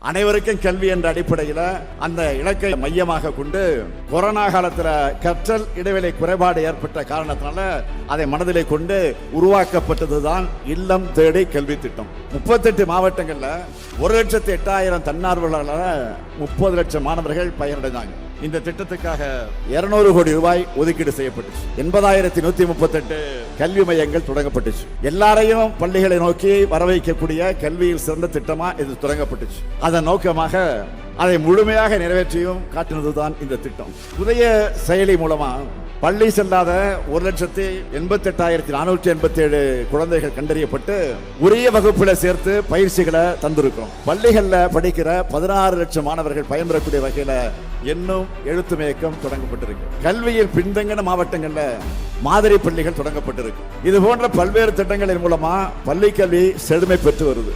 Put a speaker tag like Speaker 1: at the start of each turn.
Speaker 1: அனைவருக்கும் கல்வி என்ற அடிப்படையில் அந்த இலக்கை மையமாக கொண்டு கொரோனா காலத்தில் கற்றல் இடைவெளி குறைபாடு ஏற்பட்ட காரணத்தினால அதை மனதிலே கொண்டு உருவாக்கப்பட்டதுதான் இல்லம் தேடி கல்வி திட்டம். 38 மாவட்டங்கள்ல 1,08,000 தன்னார்வலர்களால் 30 லட்சம் மாணவர்கள் பயனடைந்தாங்க. இந்த திட்டத்துக்காக 200 கோடி ரூபாய் ஒதுக்கீடு செய்யப்பட்டுச்சு. 80,138 கல்வி மையங்கள் தொடங்கப்பட்டுச்சு. எல்லாரையும் பள்ளிகளை நோக்கி வர வைக்கக்கூடிய கல்வியில் சிறந்த திட்டமா இது தொடங்கப்பட்டுச்சு. அதன் நோக்கமாக அதை முழுமையாக நிறைவேற்றியும் காட்டினதுதான் இந்த திட்டம். புதிய செயலி மூலமா பள்ளி செல்லாத 1,88,487 குழந்தைகள் கண்டறியப்பட்டு உரிய வகுப்புல சேர்த்து பயிற்சிகளை தந்திருக்கிறோம். பள்ளிகள்ல படிக்கிற 16 லட்சம் மாணவர்கள் பயன்பெறக்கூடிய வகையில இன்னும் எழுத்து இயக்கம் தொடங்கப்பட்டிருக்கு. கல்வியில் பின்தங்கின மாவட்டங்கள்ல மாதிரி பள்ளிகள் தொடங்கப்பட்டிருக்கு. இது போன்ற பல்வேறு திட்டங்களின் மூலமா பள்ளி கல்வி செழுமை பெற்று வருது.